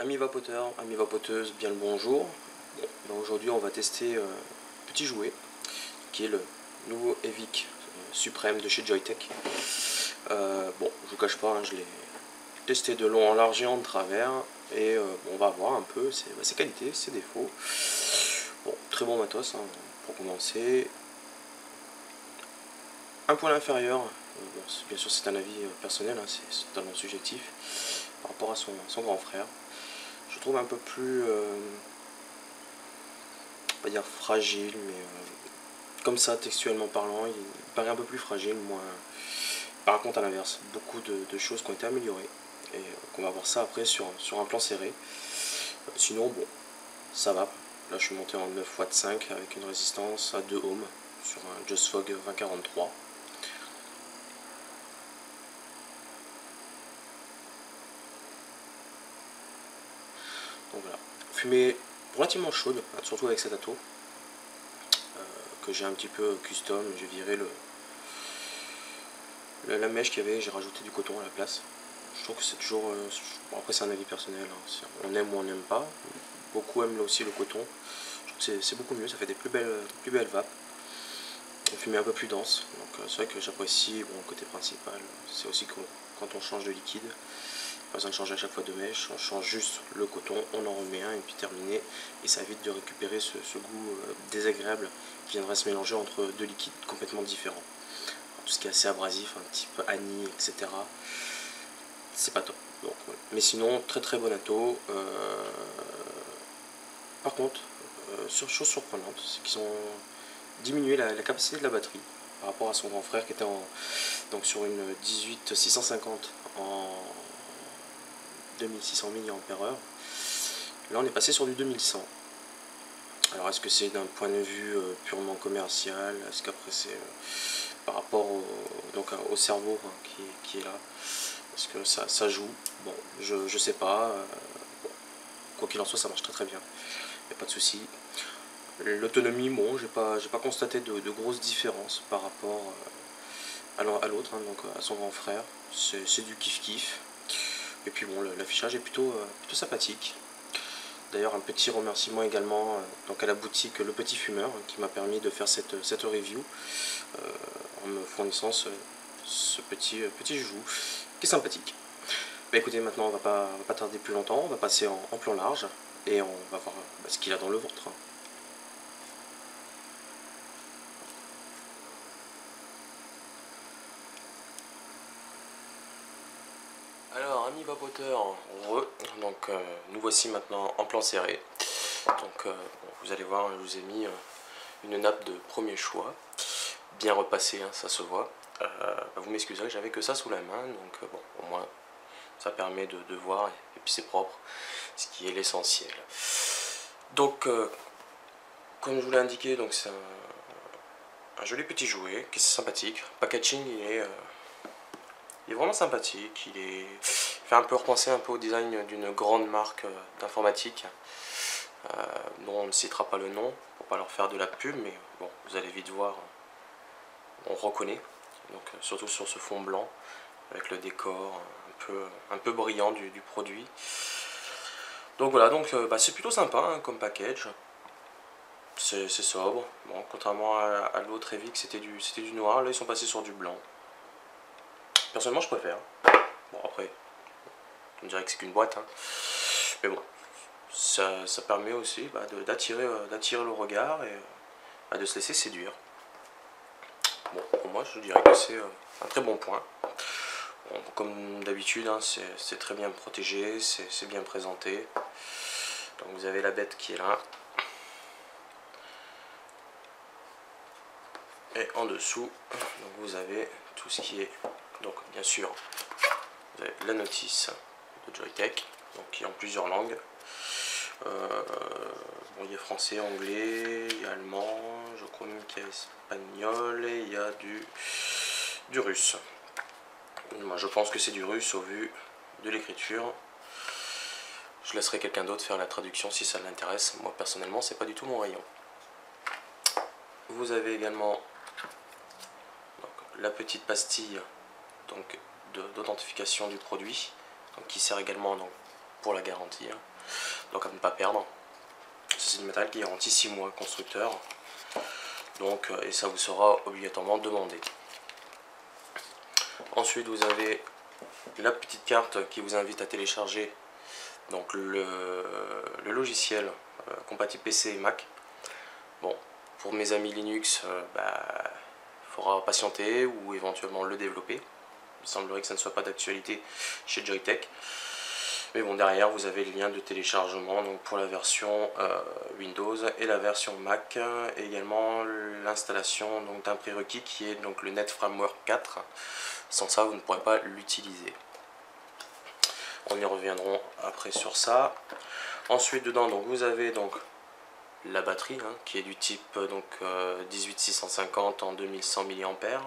Amis vapoteurs, amis vapoteuses, bien le bonjour. Aujourd'hui on va tester un petit jouet qui est le nouveau Evic Supreme de chez Joyetech. Bon, je vous cache pas, je l'ai testé de long en large et en travers et on va voir un peu ses qualités, ses défauts. Bon, très bon matos pour commencer. Un poil inférieur, bien sûr c'est un avis personnel, c'est totalement subjectif par rapport à son grand frère. Je trouve un peu plus, on va dire fragile, mais comme ça textuellement parlant, il paraît un peu plus fragile. Moins. Par contre à l'inverse, beaucoup de choses qui ont été améliorées et qu'on va voir ça après sur un plan serré. Sinon bon, ça va. Là je suis monté en 9W5 avec une résistance à 2 ohms sur un Just Fog 2043. Donc voilà, fumée relativement chaude, surtout avec cet atto que j'ai un petit peu custom. J'ai viré la mèche qu'il y avait, j'ai rajouté du coton à la place. Je trouve que c'est toujours, bon, après c'est un avis personnel, on aime ou on n'aime pas. Beaucoup aiment aussi le coton. Je trouve que c'est beaucoup mieux, ça fait des plus belles vapes. Une fumée un peu plus dense, donc c'est vrai que j'apprécie. Bon, le côté principal, c'est aussi que quand on change de liquide, pas besoin de changer à chaque fois de mèche, on change juste le coton, on en remet un et puis terminé. Et ça évite de récupérer ce goût désagréable qui viendrait se mélanger entre deux liquides complètement différents. Alors, tout ce qui est assez abrasif, un type Annie, etc., c'est pas top. Donc, ouais. Mais sinon, très bon atto. Par contre, chose surprenante, c'est qu'ils ont diminué la capacité de la batterie par rapport à son grand frère qui était donc sur une 18650 en 2600 mAh. Là on est passé sur du 2100. Alors est-ce que c'est d'un point de vue purement commercial? Est-ce qu'après c'est par rapport au cerveau qui est là? Est-ce que ça joue? Bon, je sais pas. Bon, quoi qu'il en soit, ça marche très bien. Il n'y a pas de souci. L'autonomie, bon, j'ai pas constaté de grosses différences par rapport à l'autre, donc à son grand frère. C'est du kiff-kiff. Et puis bon, l'affichage est plutôt sympathique. D'ailleurs, un petit remerciement également donc à la boutique Le Petit Fumeur qui m'a permis de faire cette review en me fournissant ce petit joujou qui est sympathique. Bah écoutez, maintenant on va pas tarder plus longtemps, on va passer en plan large et on va voir ce qu'il a dans le ventre. Alors, amis vapoteurs, donc nous voici maintenant en plan serré. Donc vous allez voir, je vous ai mis une nappe de premier choix, bien repassée, ça se voit. Vous m'excuserez, j'avais que ça sous la main, donc bon, au moins ça permet de voir, et puis c'est propre, ce qui est l'essentiel. Donc, comme je vous l'ai indiqué, donc c'est un joli petit jouet qui est sympathique. Packaging, il est vraiment sympathique, il fait un peu repenser un peu au design d'une grande marque d'informatique dont on ne citera pas le nom pour pas leur faire de la pub, mais bon, vous allez vite voir, on reconnaît, donc surtout sur ce fond blanc avec le décor un peu brillant du produit. Donc voilà, donc c'est plutôt sympa comme package. C'est sobre. Bon, contrairement à l'autre Evic, c'était du noir, là ils sont passés sur du blanc. Personnellement je préfère. Bon après, on dirait que c'est qu'une boîte, mais bon, ça permet aussi d'attirer le regard et de se laisser séduire. Bon, pour moi je dirais que c'est un très bon point. Bon, comme d'habitude, c'est très bien protégé, c'est bien présenté. Donc vous avez la bête qui est là. Et en dessous, donc vous avez tout ce qui est, donc bien sûr, vous avez la notice de Joyetech, donc qui est en plusieurs langues. Bon, il y a français, anglais, il y a allemand, je crois même qu'il y a espagnol et il y a du russe. Moi je pense que c'est du russe au vu de l'écriture. Je laisserai quelqu'un d'autre faire la traduction si ça l'intéresse. Moi personnellement c'est pas du tout mon rayon. Vous avez également donc, la petite pastille d'authentification du produit, donc, qui sert également donc, pour la garantie. donc à ne pas perdre. C'est du matériel qui garantit 6 mois constructeur, donc et ça vous sera obligatoirement demandé. Ensuite vous avez la petite carte qui vous invite à télécharger donc le logiciel compatible PC et Mac. Bon, pour mes amis Linux, il faudra patienter ou éventuellement le développer. Il semblerait que ça ne soit pas d'actualité chez Joytech. Mais bon, derrière vous avez le lien de téléchargement donc pour la version Windows et la version Mac, et également l'installation d'un prérequis qui est donc le Net Framework 4. Sans ça vous ne pourrez pas l'utiliser. On y reviendra après sur ça. Ensuite dedans donc vous avez donc la batterie qui est du type 18650 en 2100 mAh.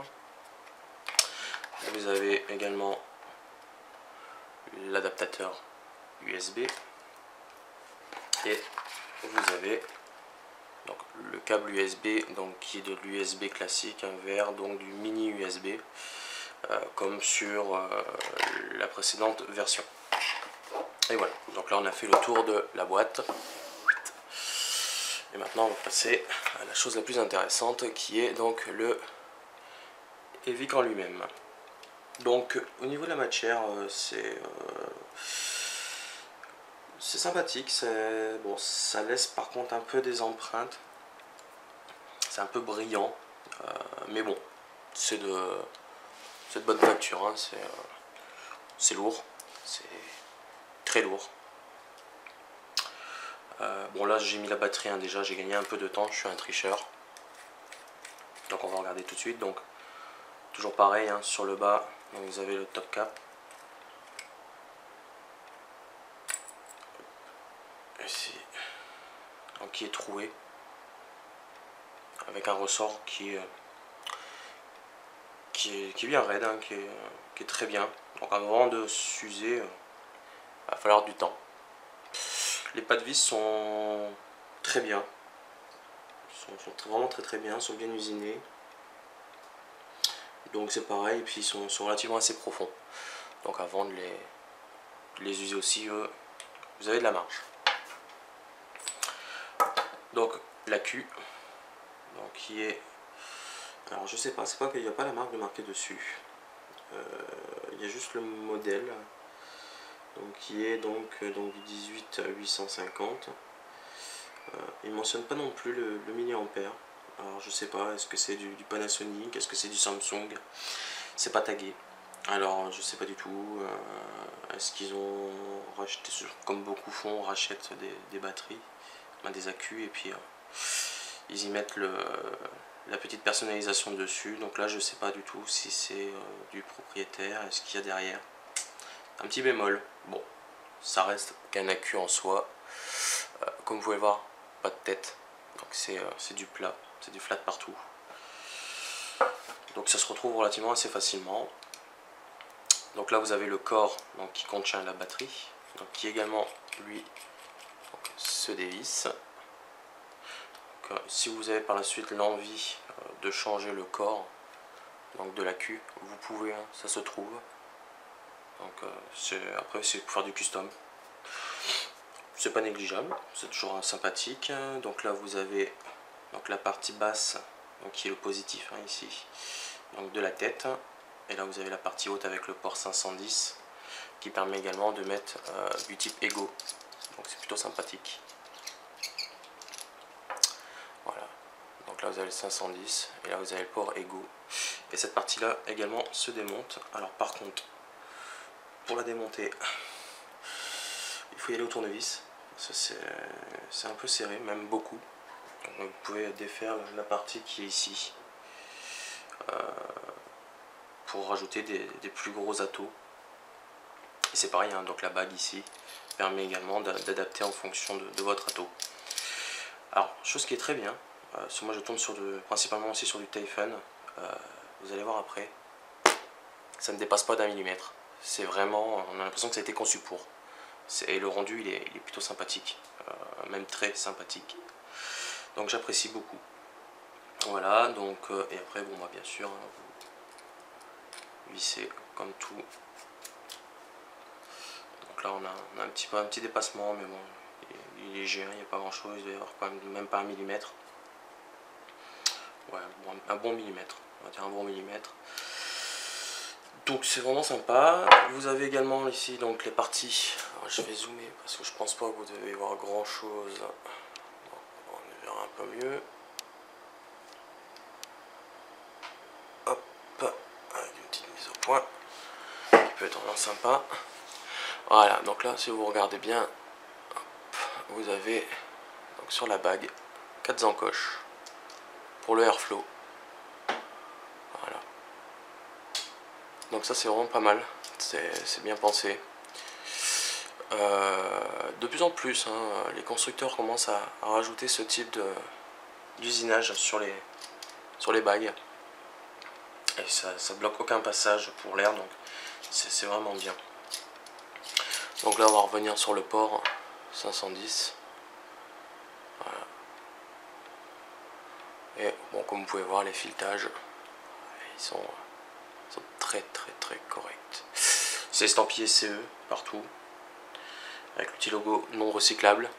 Vous avez également l'adaptateur USB et vous avez donc le câble USB qui est de l'USB classique, un vers donc du mini USB comme sur la précédente version. Et voilà, donc là on a fait le tour de la boîte. Et maintenant on va passer à la chose la plus intéressante qui est donc le EVIC en lui-même. Donc au niveau de la matière, c'est sympathique, bon, ça laisse par contre un peu des empreintes, c'est un peu brillant, mais bon, c'est de bonne facture, hein. C'est lourd, c'est très lourd. Bon là j'ai mis la batterie déjà, j'ai gagné un peu de temps, je suis un tricheur. Donc on va regarder tout de suite. Donc toujours pareil, sur le bas, donc vous avez le top cap. Ici, donc qui est troué, avec un ressort qui est bien raide, qui est très bien. Donc avant de s'user, il va falloir du temps. Les pas de vis sont très bien, sont vraiment très bien, sont bien usinés. Donc c'est pareil, et puis ils sont relativement assez profonds. Donc avant de les user aussi, vous avez de la marge. Donc la Q, donc qui est, alors je sais pas, c'est pas qu'il n'y a pas la marque de marquée dessus. Il y a juste le modèle, donc qui est donc du 18 850. Il mentionne pas non plus le milliampère. Alors je sais pas, est-ce que c'est du Panasonic, est-ce que c'est du Samsung, c'est pas tagué. Alors je sais pas du tout. Est-ce qu'ils ont racheté, comme beaucoup font, rachètent des batteries, des accus, et puis ils y mettent la petite personnalisation dessus. Donc là je sais pas du tout si c'est du propriétaire, est-ce qu'il y a derrière. Un petit bémol, bon, ça reste qu'un accu en soi. Comme vous pouvez le voir, pas de tête, donc c'est du plat, c'est du flat partout. Donc ça se retrouve relativement assez facilement. Donc là vous avez le corps qui contient la batterie, donc qui également lui se dévisse. Donc, si vous avez par la suite l'envie de changer le corps donc de l'accu, vous pouvez, ça se trouve. Donc après c'est pour faire du custom. C'est pas négligeable, c'est toujours sympathique. Donc là vous avez donc la partie basse qui est le positif ici, donc de la tête. Et là vous avez la partie haute avec le port 510 qui permet également de mettre du type Ego. Donc c'est plutôt sympathique. Voilà. Donc là vous avez le 510 et là vous avez le port Ego. Et cette partie là également se démonte. Alors par contre, pour la démonter, il faut y aller au tournevis. C'est un peu serré, même beaucoup. Donc vous pouvez défaire la partie qui est ici pour rajouter des plus gros atos. Et c'est pareil, donc la bague ici permet également d'adapter en fonction de votre ato. Alors, chose qui est très bien, moi je tombe principalement aussi sur du Typhon, vous allez voir après, ça ne dépasse pas d'1 mm. C'est vraiment, on a l'impression que ça a été conçu pour. Et le rendu il est plutôt sympathique, même très sympathique. Donc j'apprécie beaucoup. Voilà, donc et après bon bien sûr vous vissez comme tout. Donc là on a un petit dépassement, mais bon il est léger, il n'y a pas grand chose, il doit y avoir quand même pas un millimètre. Ouais, bon, un bon millimètre, on va dire un bon millimètre. Donc c'est vraiment sympa. Vous avez également ici donc les parties. Alors, je vais zoomer parce que je pense pas que vous devez voir grand chose. On verra un peu mieux. Hop, avec une petite mise au point qui peut être vraiment sympa. Voilà, donc là si vous regardez bien, hop, vous avez donc sur la bague 4 encoches pour le airflow. Voilà. Donc ça c'est vraiment pas mal, c'est bien pensé. De plus en plus, hein, les constructeurs commencent à rajouter ce type d'usinage sur les bagues. Et ça bloque aucun passage pour l'air, donc c'est vraiment bien. Donc là on va revenir sur le port 510. Voilà. Et bon, comme vous pouvez voir, les filetages, ils sont très corrects. C'est estampillé CE partout, avec le petit logo non recyclable.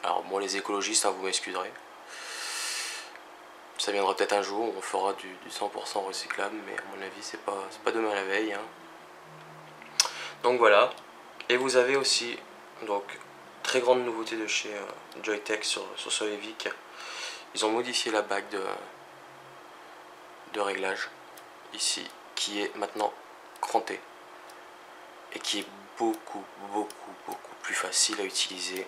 Alors moi les écologistes, hein, vous m'excuserez. Ça viendra peut-être un jour où on fera du 100% recyclable, mais à mon avis c'est pas demain la veille. Hein. Donc voilà. Et vous avez aussi, donc, très grande nouveauté de chez Joyetech sur ce Evic. Ils ont modifié la bague de réglage ici, qui est maintenant crantée et qui est beaucoup plus facile à utiliser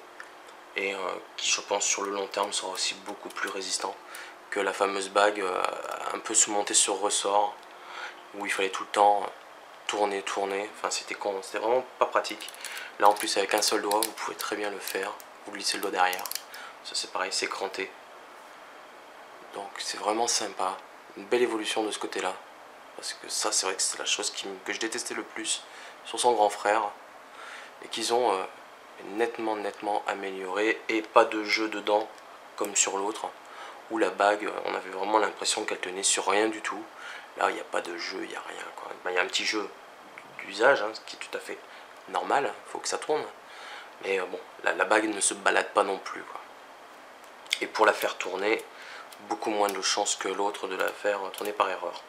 et qui, je pense, sur le long terme sera aussi beaucoup plus résistant que la fameuse bague un peu montée sur ressort où il fallait tout le temps tourner, enfin c'était vraiment pas pratique. Là en plus avec un seul doigt vous pouvez très bien le faire, vous glissez le doigt derrière, ça c'est pareil, c'est cranté, donc c'est vraiment sympa, une belle évolution de ce côté là, parce que ça c'est vrai que c'est la chose que je détestais le plus sur son grand frère, et qu'ils ont nettement amélioré, et pas de jeu dedans comme sur l'autre, où la bague on avait vraiment l'impression qu'elle tenait sur rien du tout. Là il n'y a pas de jeu, il n'y a rien quoi. Ben, il y a un petit jeu d'usage, hein, ce qui est tout à fait normal, il faut que ça tourne, mais bon, la bague ne se balade pas non plus quoi. Et pour la faire tourner, beaucoup moins de chances que l'autre de la faire tourner par erreur.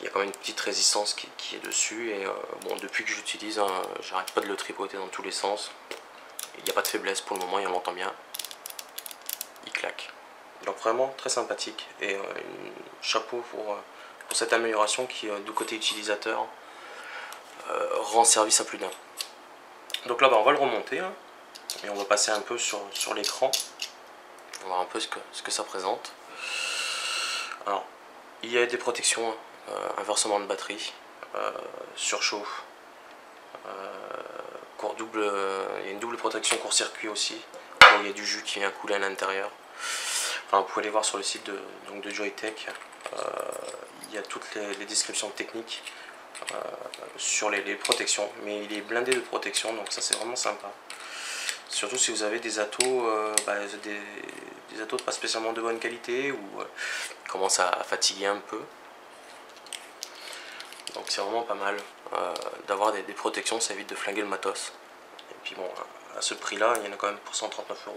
Il y a quand même une petite résistance qui est dessus, et bon, depuis que j'utilise, hein, j'arrête pas de le tripoter dans tous les sens. Il n'y a pas de faiblesse pour le moment, il l'entend bien, il claque. Donc vraiment très sympathique, et chapeau pour cette amélioration qui, du côté utilisateur, rend service à plus d'un. Donc là, bah, on va le remonter, hein, et on va passer un peu sur l'écran. On va voir un peu ce que ça présente. Alors, il y a des protections, inversement de batterie, surchauffe, il y a une double protection court-circuit aussi, il y a du jus qui vient couler à l'intérieur. Enfin, vous pouvez aller voir sur le site de Joyetech, il y a toutes les descriptions techniques sur les protections, mais il est blindé de protection, donc ça c'est vraiment sympa. Surtout si vous avez des atos, des atos pas spécialement de bonne qualité, ou commencent à fatiguer un peu. Donc c'est vraiment pas mal d'avoir des protections, ça évite de flinguer le matos. Et puis bon, à ce prix là, il y en a quand même pour 139 €.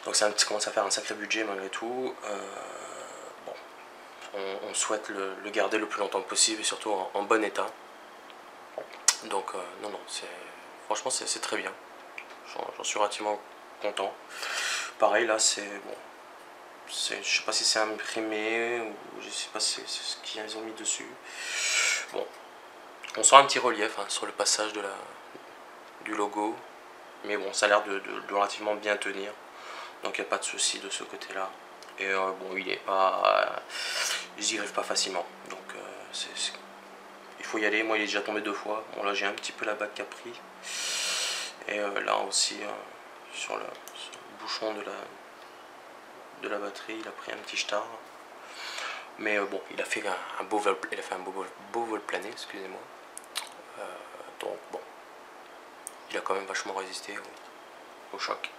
Donc ça commence à faire un sacré budget malgré tout. Bon, on souhaite le garder le plus longtemps possible, et surtout en bon état. Donc non, franchement c'est très bien. J'en suis relativement content. Pareil là, c'est bon. Je sais pas si c'est imprimé ou je sais pas si c'est ce qu'ils ont mis dessus. Bon, on sent un petit relief, hein, sur le passage du logo, mais bon, ça a l'air de relativement bien tenir, donc il n'y a pas de souci de ce côté là. Et bon, ils y arrivent pas facilement, donc il faut y aller. Moi il est déjà tombé 2 fois, bon là j'ai un petit peu la bague qui a pris, et là aussi sur le bouchon de la batterie, il a pris un petit star. Mais bon, il a fait un beau vol plané, excusez-moi. Donc bon, il a quand même vachement résisté au choc.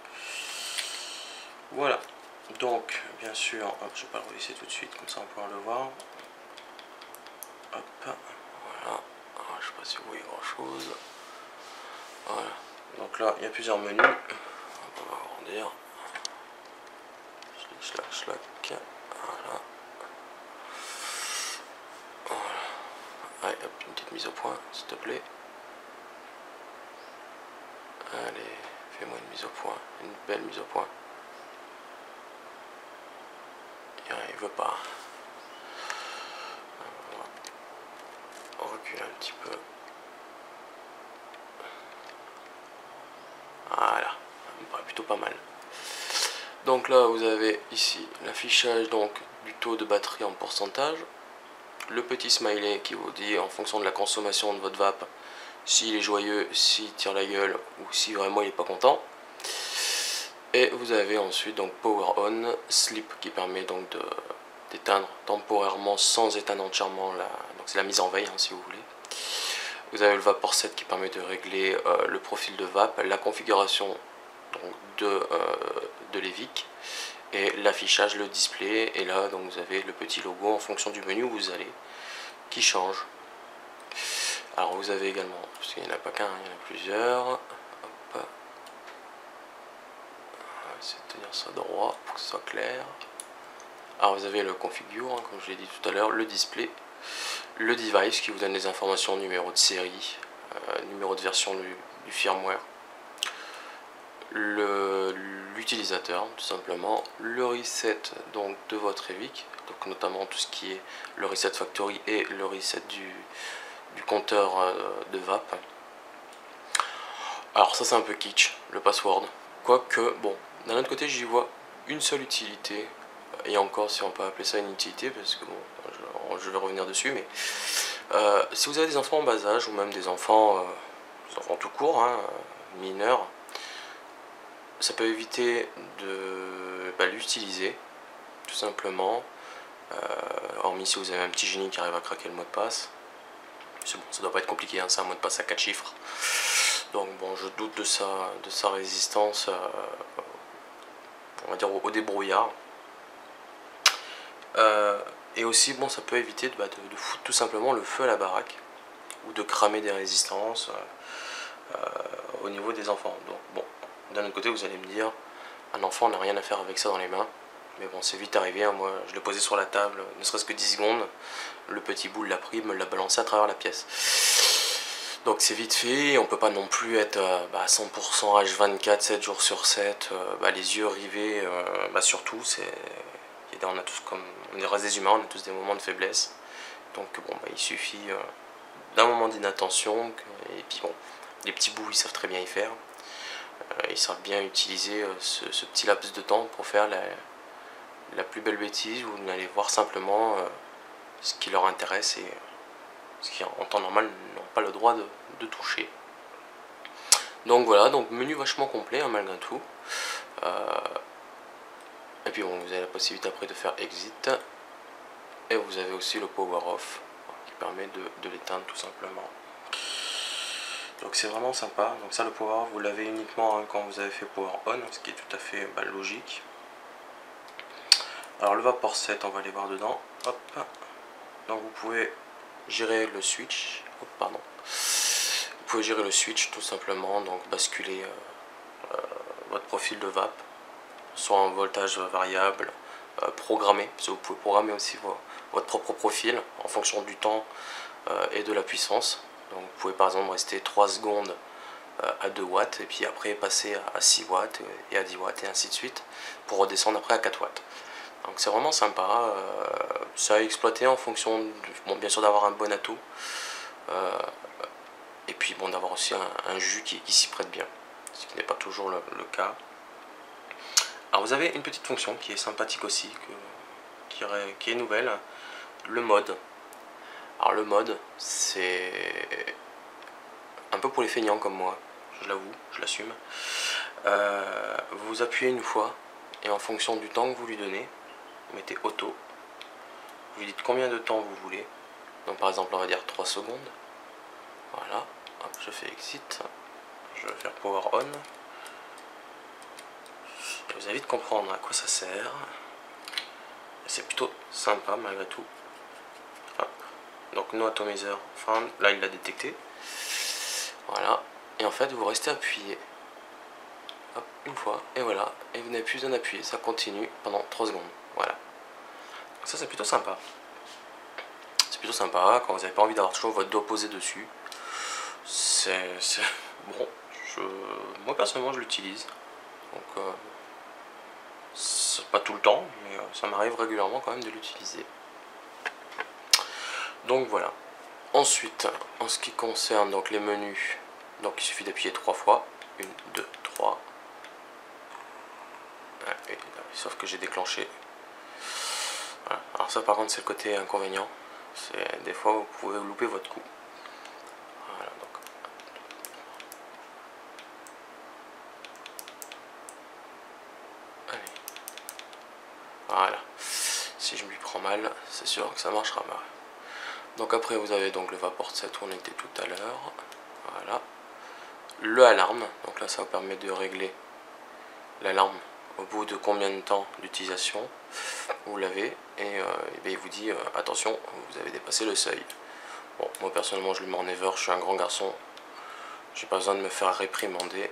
Voilà. Donc, bien sûr, hop, je vais pas le revisser tout de suite, comme ça on pourra le voir. Hop, voilà. Alors, je sais pas si vous voyez grand chose. Voilà. Donc là, il y a plusieurs menus. dire. Schlac. Voilà. Allez, hop, une petite mise au point, s'il te plaît. Allez, fais-moi une mise au point, une belle mise au point. Il veut pas. On recule un petit peu. Voilà, plutôt pas mal. Donc là, vous avez ici l'affichage donc du taux de batterie en pourcentage. Le petit smiley qui vous dit en fonction de la consommation de votre vape s'il est joyeux, s'il tire la gueule ou si vraiment il est pas content. Et vous avez ensuite donc power on, sleep qui permet donc d'éteindre temporairement sans éteindre entièrement donc c'est la mise en veille hein, si vous voulez. Vous avez le vapor set qui permet de régler le profil de vape, la configuration donc, de l'EVIC et l'affichage, le display. Et là donc vous avez le petit logo en fonction du menu où vous allez qui change. Alors vous avez également, parce qu'il n'y en a pas qu'un, il y en a plusieurs. Hop. On va essayer de tenir ça droit pour que ce soit clair. Alors vous avez le configure, hein, comme je l'ai dit tout à l'heure, le display, le device qui vous donne les informations, numéro de série, numéro de version du firmware, l'utilisateur tout simplement, le reset donc de votre EVIC, donc notamment tout ce qui est le reset factory et le reset du compteur de vape. Alors ça c'est un peu kitsch, le password, quoique bon, d'un autre côté j'y vois une seule utilité, et encore si on peut appeler ça une utilité, parce que bon, je vais revenir dessus, mais si vous avez des enfants en bas âge, ou même des enfants tout court, hein, mineurs, ça peut éviter de l'utiliser, tout simplement, hormis si vous avez un petit génie qui arrive à craquer le mot de passe. C'est bon, ça doit pas être compliqué, hein, c'est un mot de passe à 4 chiffres. Donc bon, je doute de sa résistance, on va dire au débrouillard. Et aussi, bon, ça peut éviter de foutre tout simplement le feu à la baraque, ou de cramer des résistances au niveau des enfants. Donc bon, d'un autre côté, vous allez me dire, un enfant n'a rien à faire avec ça dans les mains. Mais bon, c'est vite arrivé, hein. Moi je l'ai posé sur la table, ne serait-ce que 10 secondes, le petit bout l'a pris, me l'a balancé à travers la pièce. Donc c'est vite fait, on peut pas non plus être à 100% H24, 7 jours sur 7, les yeux rivés, surtout, on a tous comme, on est des humains, on a tous des moments de faiblesse. Donc bon, il suffit d'un moment d'inattention, et puis bon, les petits bouts ils savent très bien y faire. Ils savent bien utiliser ce petit laps de temps pour faire la plus belle bêtise, ou d'aller voir simplement ce qui leur intéresse et ce qui en temps normal n'ont pas le droit de toucher. Donc voilà, donc menu vachement complet hein, malgré tout. Et puis bon, vous avez la possibilité après de faire exit. Et vous avez aussi le power off qui permet de l'éteindre tout simplement. Donc c'est vraiment sympa. Donc ça, le power off, vous l'avez uniquement hein, quand vous avez fait power on, ce qui est tout à fait logique. Alors le vapor set, on va aller voir dedans. Hop. Donc vous pouvez gérer le switch. Oh, pardon. Vous pouvez gérer le switch tout simplement, donc basculer votre profil de vape, soit en voltage variable, programmé, parce que vous pouvez programmer aussi votre propre profil en fonction du temps et de la puissance. Donc vous pouvez par exemple rester 3 secondes à 2 watts et puis après passer à 6 watts et à 10 watts et ainsi de suite pour redescendre après à 4 watts. Donc c'est vraiment sympa, ça à exploiter en fonction, bon, bien sûr d'avoir un bon atout, et puis bon, d'avoir aussi un jus qui s'y prête bien, ce qui n'est pas toujours le cas. Alors vous avez une petite fonction qui est sympathique aussi, qui est nouvelle, le mode. Alors le mode, c'est un peu pour les feignants comme moi, je l'avoue, je l'assume. Vous appuyez une fois, et en fonction du temps que vous lui donnez, vous mettez auto, vous lui dites combien de temps vous voulez, donc par exemple on va dire 3 secondes, voilà, hop, je fais exit, je vais faire power on, et vous allez vite comprendre à quoi ça sert, c'est plutôt sympa malgré tout. Hop. Donc no atomizer found, là il l'a détecté, voilà, et en fait vous restez appuyé hop, une fois, et voilà, et vous n'avez plus besoin d'appuyer, ça continue pendant 3 secondes, voilà. Donc ça c'est plutôt sympa. C'est plutôt sympa quand vous n'avez pas envie d'avoir toujours votre doigt posé dessus. C'est bon, moi personnellement je l'utilise, donc c'est pas tout le temps, mais ça m'arrive régulièrement quand même de l'utiliser. Donc voilà. Ensuite, en ce qui concerne donc les menus, donc il suffit d'appuyer 3 fois. 1, 2, 3. Sauf que j'ai déclenché. Voilà. Alors ça par contre c'est le côté inconvénient. C'est des fois vous pouvez louper votre coup. Voilà, donc. Allez. Voilà. Si je m'y prends mal, c'est sûr que ça marchera mal. Donc après vous avez donc le Vapor 7 où on était tout à l'heure. Voilà. Le alarme, donc là ça vous permet de régler l'alarme au bout de combien de temps d'utilisation vous l'avez, et il vous dit attention, vous avez dépassé le seuil. Bon, moi personnellement je le mets en ever, je suis un grand garçon, j'ai pas besoin de me faire réprimander.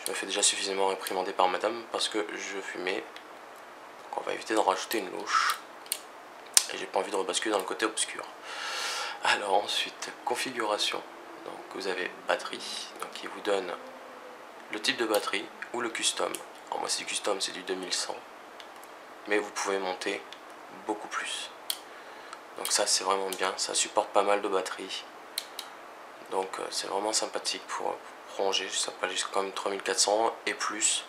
Je me fais déjà suffisamment réprimander par madame parce que je fumais, donc on va éviter d'en rajouter une louche, et j'ai pas envie de rebasculer dans le côté obscur. Alors ensuite, configuration, donc vous avez batterie, donc il vous donne le type de batterie ou le custom. Alors moi c'est du custom, c'est du 2100, mais vous pouvez monter beaucoup plus. Donc ça c'est vraiment bien, ça supporte pas mal de batterie. Donc c'est vraiment sympathique pour prolonger, ça peut aller jusqu'à quand même 3400 et plus.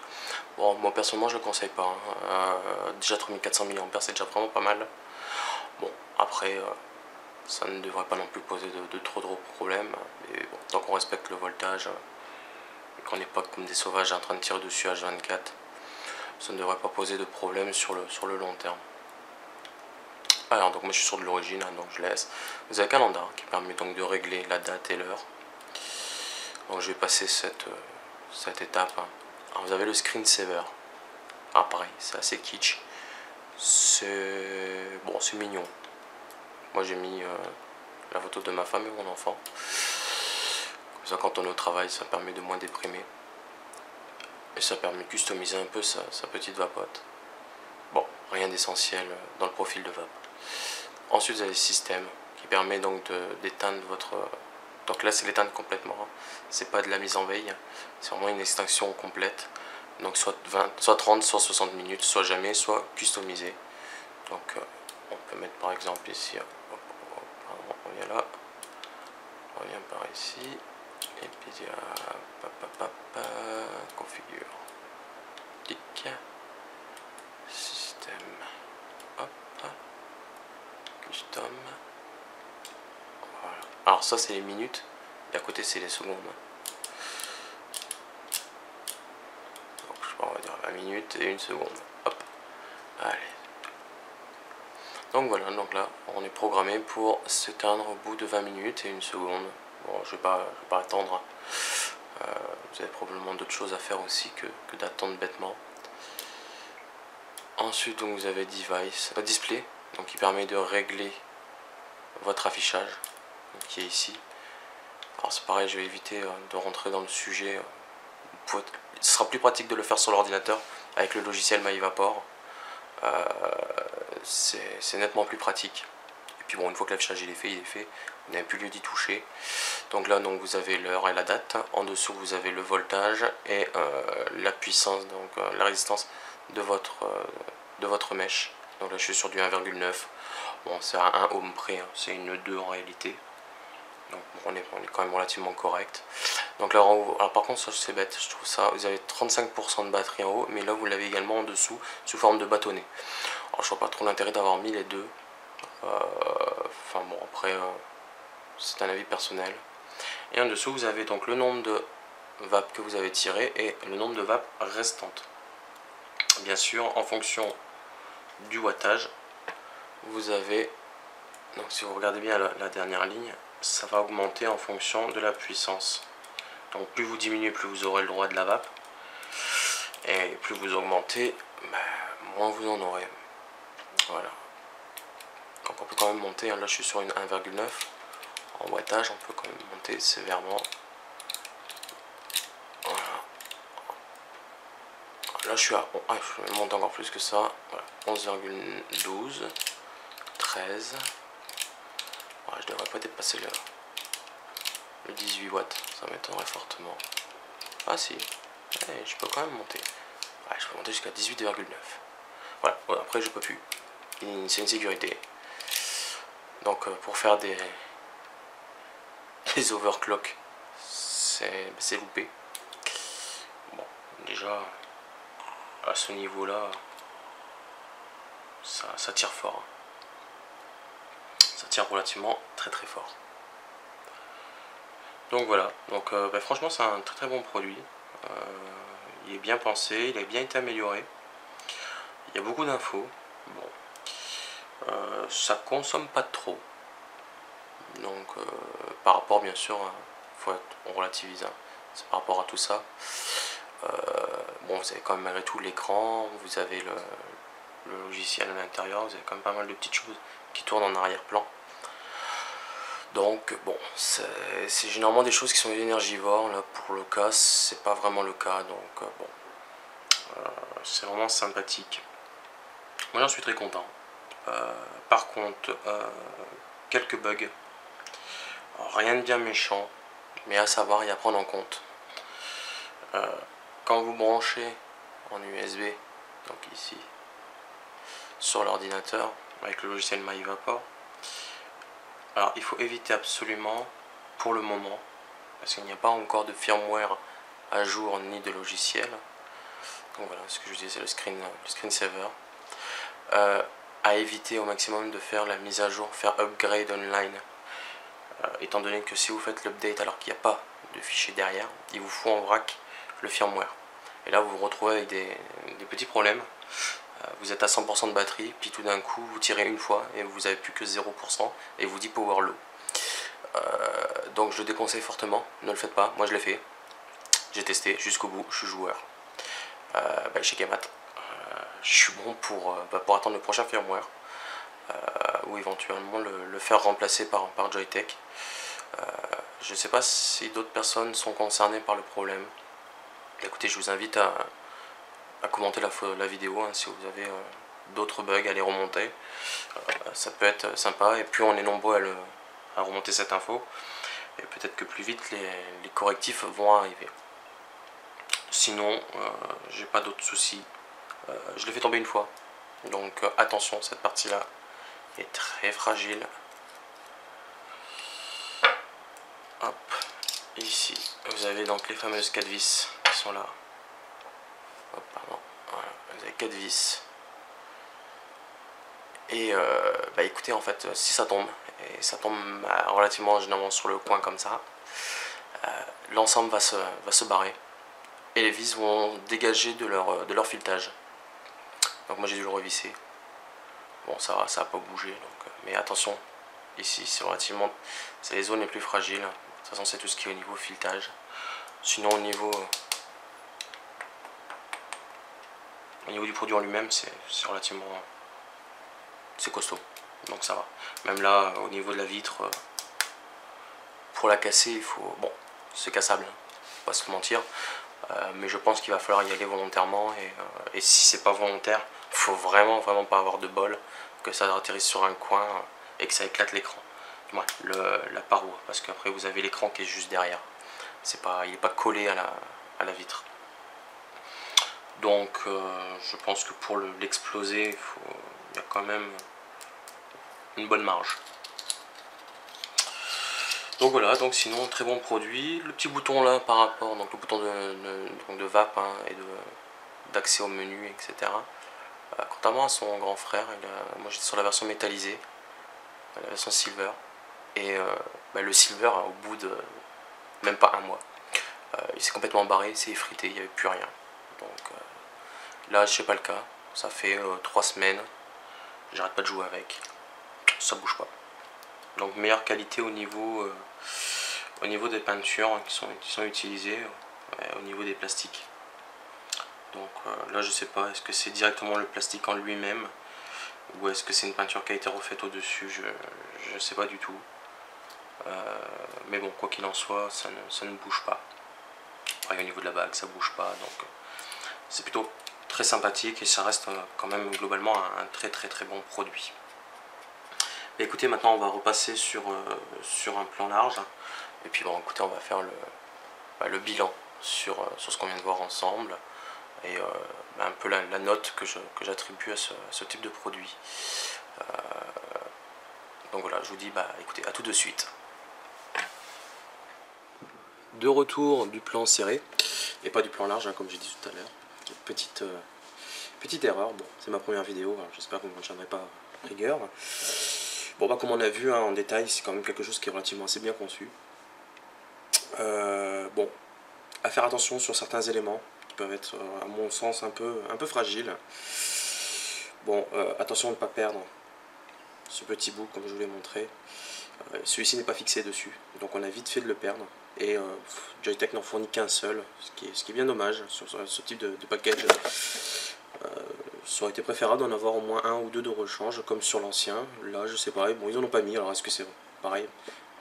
Bon, moi personnellement je le conseille pas, hein. Déjà 3400 mAh c'est déjà vraiment pas mal. Bon, après ça ne devrait pas non plus poser de trop gros problèmes, mais bon, tant qu'on respecte le voltage et qu'on n'est pas comme des sauvages en train de tirer dessus H24, ça ne devrait pas poser de problème sur le long terme. Alors donc moi je suis sur de l'origine, hein, donc je laisse. Vous avez un calendrier qui permet donc de régler la date et l'heure. Donc je vais passer cette étape. Alors vous avez le screensaver. Ah pareil, c'est assez kitsch. C'est bon, c'est mignon. Moi j'ai mis la photo de ma femme et mon enfant. Comme ça quand on est au travail, ça permet de moins déprimer. Et ça permet de customiser un peu sa petite vapote. Bon, rien d'essentiel dans le profil de vape. Ensuite vous avez le système qui permet donc d'éteindre votre... Donc là c'est l'éteindre complètement, hein. C'est pas de la mise en veille, c'est vraiment une extinction complète. Donc soit 30, soit 60 minutes, soit jamais, soit customisé. Donc on peut mettre par exemple ici, on vient là, on vient par ici, et puis configure, clic, système, hop, custom, voilà. Alors ça c'est les minutes, et à côté c'est les secondes. Donc je sais pas, on va dire 20 minutes et 1 seconde, hop, allez. Donc voilà, donc là on est programmé pour s'éteindre au bout de 20 minutes et 1 seconde. Bon, je vais pas attendre. Vous avez probablement d'autres choses à faire aussi que d'attendre bêtement. Ensuite donc vous avez display, donc qui permet de régler votre affichage, donc, qui est ici. Alors c'est pareil, je vais éviter de rentrer dans le sujet. Ce sera plus pratique de le faire sur l'ordinateur avec le logiciel MyVapor. C'est nettement plus pratique. Et puis bon, une fois que l'affichage il est fait, vous n'avez plus lieu d'y toucher. Donc là donc vous avez l'heure et la date, en dessous vous avez le voltage et la puissance, donc la résistance de votre mèche. Donc là je suis sur du 1,9, bon c'est à 1 ohm près, hein. C'est une 2 en réalité. Donc on est quand même relativement correct. Donc là en haut, alors par contre ça c'est bête, je trouve ça, vous avez 35% de batterie en haut, mais là vous l'avez également en dessous sous forme de bâtonnet. Alors je vois pas trop l'intérêt d'avoir mis les deux. Enfin bon après c'est un avis personnel. Et en dessous vous avez donc le nombre de vapes que vous avez tiré et le nombre de vapes restantes. Bien sûr en fonction du wattage vous avez, donc si vous regardez bien la dernière ligne, ça va augmenter en fonction de la puissance. Donc plus vous diminuez, plus vous aurez le droit de la vape, et plus vous augmentez, moins vous en aurez. Voilà. Donc on peut quand même monter, hein. Là je suis sur une 1,9 en wattage, on peut quand même monter sévèrement. Voilà. là je suis à... Ah, je monte encore plus que ça. Voilà, 11,12, 13. Ouais, je devrais pas dépasser le 18 watts, ça m'étonnerait fortement. Ah si, ouais, je peux quand même monter. Ouais, je peux monter jusqu'à 18,9. Voilà, ouais, après j'ai pas pu. C'est une sécurité. Donc pour faire des overclock, c'est loupé. Bon, déjà à ce niveau là, ça tire fort. Ça tire relativement très fort. Donc voilà, donc bah, franchement c'est un très bon produit. Il est bien pensé, il a bien été amélioré. Il y a beaucoup d'infos. Bon, ça consomme pas trop. Donc par rapport bien sûr, on relativise. Hein. C'est par rapport à tout ça. Bon, vous avez quand même malgré tout l'écran, vous avez le logiciel à l'intérieur, vous avez quand même pas mal de petites choses qui tournent en arrière-plan. Donc bon, c'est généralement des choses qui sont énergivores. Là pour le cas, c'est pas vraiment le cas. Donc bon, c'est vraiment sympathique. Moi j'en suis très content. Par contre, quelques bugs. Alors, rien de bien méchant, mais à savoir et à prendre en compte. Quand vous branchez en USB, donc ici, sur l'ordinateur, avec le logiciel MyVapor, alors il faut éviter absolument, pour le moment, parce qu'il n'y a pas encore de firmware à jour ni de logiciel. Donc voilà, ce que je disais, c'est le screensaver. À éviter au maximum de faire la mise à jour, faire upgrade online. Étant donné que si vous faites l'update alors qu'il n'y a pas de fichier derrière, il vous faut en vrac le firmware. Et là vous vous retrouvez avec des petits problèmes. Vous êtes à 100% de batterie, puis tout d'un coup vous tirez une fois et vous n'avez plus que 0% et vous dit power low. Donc je déconseille fortement, ne le faites pas, moi je l'ai fait. J'ai testé jusqu'au bout, je suis joueur. Chez Kemat, je suis bon pour attendre le prochain firmware. Ou éventuellement le faire remplacer par Joytech. Je ne sais pas si d'autres personnes sont concernées par le problème. Écoutez, je vous invite à commenter la vidéo hein, si vous avez d'autres bugs à les remonter. Ça peut être sympa et plus on est nombreux à remonter cette info, et peut-être que plus vite les correctifs vont arriver. Sinon, j'ai pas d'autres soucis. Je l'ai fait tomber une fois, donc attention, cette partie-là est très fragile. Hop, ici, vous avez donc les fameuses 4 vis qui sont là. Hop, pardon. Voilà, vous avez 4 vis. Et écoutez, en fait, si ça tombe, et ça tombe relativement généralement sur le coin comme ça, l'ensemble va se barrer. Et les vis vont dégager de leur filetage. Donc moi j'ai dû le revisser. Bon, ça va pas bouger, donc, mais attention, ici c'est les zones les plus fragiles. De toute façon c'est tout ce qui est au niveau filetage. Sinon au niveau du produit en lui-même, c'est relativement... c'est costaud, donc ça va. Même là, au niveau de la vitre, pour la casser, il faut... Bon, c'est cassable, faut pas se mentir. Mais je pense qu'il va falloir y aller volontairement. Et si c'est pas volontaire, il faut vraiment pas avoir de bol, que ça atterrisse sur un coin et que ça éclate l'écran. Ouais, la paroi, parce qu'après vous avez l'écran qui est juste derrière. Il n'est pas collé à la vitre. Donc je pense que pour l'exploser, il y a quand même une bonne marge. Donc voilà, donc sinon très bon produit. Le petit bouton là par rapport, donc le bouton de vape hein, et d'accès au menu, etc. Contrairement à son grand frère, moi j'étais sur la version métallisée, la version silver. Et le silver, au bout de même pas un mois, il s'est complètement barré, il s'est effrité, il n'y avait plus rien. Donc là, je sais pas le cas, ça fait 3 semaines, j'arrête pas de jouer avec, ça bouge pas. Donc meilleure qualité au niveau des peintures hein, qui sont utilisées, au niveau des plastiques. Donc là, je sais pas, est-ce que c'est directement le plastique en lui-même ou est-ce que c'est une peinture qui a été refaite au-dessus, je sais pas du tout. Mais bon, quoi qu'il en soit, ça ne bouge pas. Pareil au niveau de la bague, ça bouge pas, donc c'est plutôt très sympathique et ça reste quand même globalement un très bon produit. Et écoutez, maintenant on va repasser sur un plan large et puis bon, écoutez, on va faire le bilan sur ce qu'on vient de voir ensemble et un peu la note que j'attribue à ce type de produit. Donc voilà, je vous dis écoutez, à tout de suite. De retour du plan serré et pas du plan large, hein, comme j'ai dit tout à l'heure. Petite erreur, bon, c'est ma première vidéo, j'espère que vous ne me tiendrez pas rigueur. Bon, comme on a vu en détail, c'est quand même quelque chose qui est relativement assez bien conçu. Bon, à faire attention sur certains éléments qui peuvent être, à mon sens, un peu fragiles. Bon, attention de ne pas perdre ce petit bout, comme je vous l'ai montré. Celui-ci n'est pas fixé dessus, donc on a vite fait de le perdre. Et Joyetech n'en fournit qu'un seul, ce qui est bien dommage sur ce type de package. Ça aurait été préférable d'en avoir au moins un ou deux de rechange, comme sur l'ancien. Là, je sais pas, bon, ils en ont pas mis, alors est-ce que c'est pareil,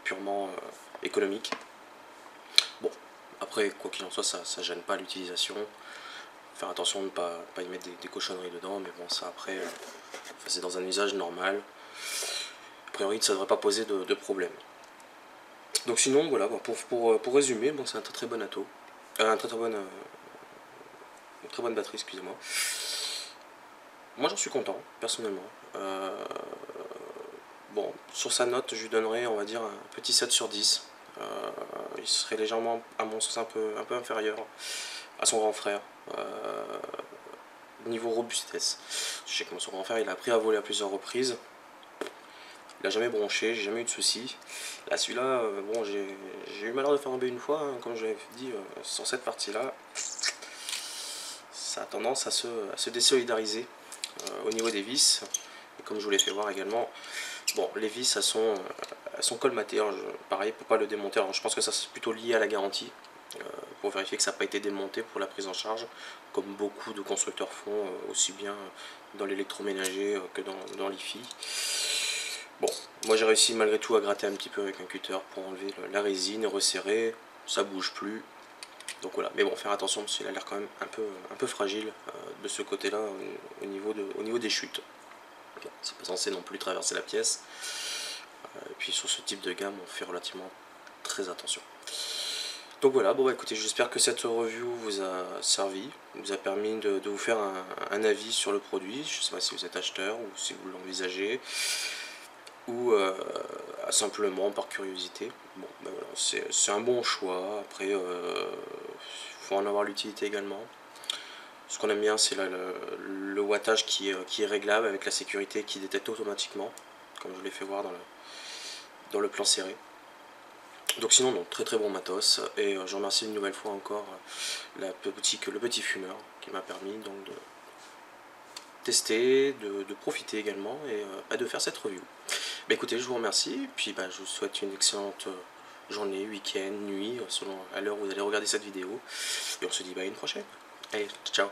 purement économique? Bon, après, quoi qu'il en soit, ça gêne pas l'utilisation. Faire attention de ne pas y mettre des cochonneries dedans, mais bon, ça après, c'est dans un usage normal. A priori, ça ne devrait pas poser de problème. Donc sinon, voilà, pour résumer, bon, c'est un très bon ato. Une très bonne batterie, excusez-moi. Moi, j'en suis content, personnellement. Bon, sur sa note, je lui donnerais, on va dire, un petit 7 sur 10. Il serait légèrement, à mon sens, un peu inférieur à son grand frère. Niveau robustesse. Je sais que son grand frère, il a appris à voler à plusieurs reprises. Il n'a jamais bronché, j'ai jamais eu de soucis. Là, celui-là, bon, j'ai eu malheur de faire tomber une fois, hein, comme je l'avais dit, sur cette partie-là. Ça a tendance à se désolidariser au niveau des vis. Et comme je vous l'ai fait voir également, bon, les vis, elles sont colmatées. Alors, pareil, pour pas le démonter. Alors, je pense que ça c'est plutôt lié à la garantie, pour vérifier que ça n'a pas été démonté pour la prise en charge, comme beaucoup de constructeurs font, aussi bien dans l'électroménager que dans l'IFI. Bon, moi j'ai réussi malgré tout à gratter un petit peu avec un cutter pour enlever la résine et resserrer, ça bouge plus. Donc voilà, mais bon, faire attention parce qu'il a l'air quand même un peu fragile de ce côté-là au niveau des chutes. Bon, c'est pas censé non plus traverser la pièce. Et puis sur ce type de gamme, on fait relativement très attention. Donc voilà, bon écoutez, j'espère que cette review vous a servi, vous a permis de vous faire un avis sur le produit. Je ne sais pas si vous êtes acheteur ou si vous l'envisagez, ou simplement par curiosité. Bon, ben voilà, c'est un bon choix. Après, faut en avoir l'utilité également. Ce qu'on aime bien, c'est le wattage qui est réglable avec la sécurité qui détecte automatiquement, comme je vous l'ai fait voir dans le plan serré. Donc sinon, non, très bon matos. Et je remercie une nouvelle fois encore le petit fumeur qui m'a permis donc de tester, de profiter également et de faire cette review. Bah écoutez, je vous remercie, et puis je vous souhaite une excellente journée, week-end, nuit, selon à l'heure où vous allez regarder cette vidéo. Et on se dit à une prochaine. Allez, ciao.